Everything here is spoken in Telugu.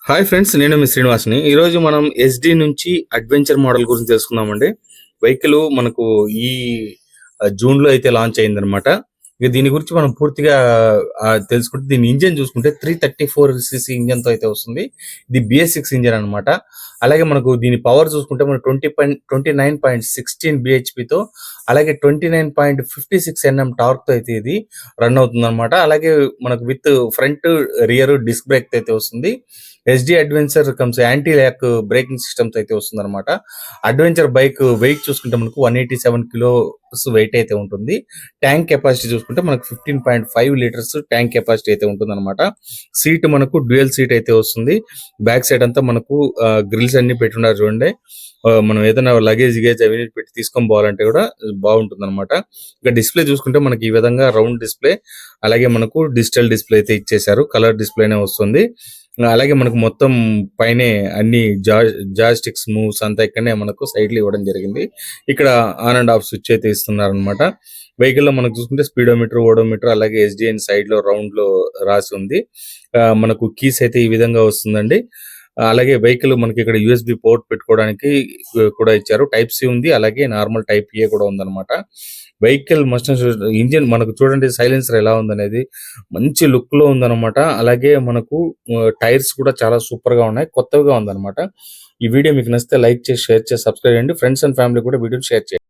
హాయ్ ఫ్రెండ్స్, నేను మీ శ్రీనివాస్‌ని. ఈరోజు మనం ఎస్‌డి నుంచి అడ్వెంచర్ మోడల్ గురించి తెలుసుకుందామండి. వెహికల్ మనకు ఈ జూన్‌లో అయితే లాంచ్ అయిందనమాట. ఇక దీని గురించి మనం పూర్తిగా తెలుసుకుంటే దీని ఇంజిన్ చూసుకుంటే 334 సీసీ ఇంజిన్‌తో అయితే వస్తుంది. ఇది BS6 ఇంజిన్ అనమాట. అలాగే మనకు దీని పవర్ చూసుకుంటే మనకు 29.16 బీహెచ్‌పితో అలాగే 29.56 ఎన్ఎం టార్క్‌తో అయితే ఇది రన్ అవుతుందనమాట. అలాగే మనకు with front, rear disc brake అయితే వస్తుంది. SD adventure comes anti lock braking systems అయితే వస్తుందన్నమాట. అడ్వెంచర్ బైక్ వెయిట్ చూసుకుంటే మనకు 187 కిలోస్ వెయిట్ అయితే ఉంటుంది. ట్యాంక్ కెపాసిటీ చూసుకుంటే మనకు 15.5 లీటర్స్ ట్యాంక్ కెపాసిటీ అయితే ఉంటుందన్నమాట. సీట్ మనకు డ్యూయల్ సీట్ అయితే వస్తుంది. బ్యాక్ సైడ్ అంతా మనకు గ్రిల్స్ అన్ని పెట్టున్నారు చూడండి. మనం ఏదైనా లగేజ్ అవి పెట్టి తీసుకొని పోవాలంటే కూడా బాగుంటుంది అనమాట. ఇక డిస్ప్లే చూసుకుంటే మనకి ఈ విధంగా రౌండ్ డిస్ప్లే, అలాగే మనకు డిజిటల్ డిస్ప్లే అయితే ఇచ్చేసారు. కలర్ డిస్ప్లేనే వస్తుంది. అలాగే మనకు మొత్తం పైనే అన్ని జాస్టిక్స్ మూవ్స్ అంతా ఇక్కడనే మనకు సైడ్లు ఇవ్వడం జరిగింది. ఇక్కడ ఆన్ అండ్ ఆఫ్ స్విచ్ అయితే ఇస్తున్నారు అనమాట. వెహికల్ లో మనకు చూసుకుంటే స్పీడోమీటర్, ఓడోమీటర్, అలాగే ఎస్డిఎన్ సైడ్ లో రౌండ్ లో రాసి ఉంది. మనకు కీస్ అయితే ఈ విధంగా వస్తుందండి. అలాగే వెహికల్ మనకి ఇక్కడ యూఎస్బి పోర్ట్ పెట్టుకోవడానికి కూడా ఇచ్చారు. టైప్ సి ఉంది, అలాగే నార్మల్ టైప్ ఏ కూడా ఉందన్నమాట. వెహికల్ మస్ట్ ఇంజిన్ మనకు చూడండి, సైలెన్సర్ ఎలా ఉందనేది మంచి లుక్ లో ఉందన్నమాట. అలాగే మనకు టైర్స్ కూడా చాలా సూపర్ గా ఉన్నాయి, కొత్తగా ఉందన్నమాట. ఈ వీడియో మీకు నచ్చితే లైక్ చేసి, షేర్ చేసి, సబ్స్క్రైబ్ చేయండి. ఫ్రెండ్స్ అండ్ ఫ్యామిలీ కూడా వీడియోని షేర్ చేయండి.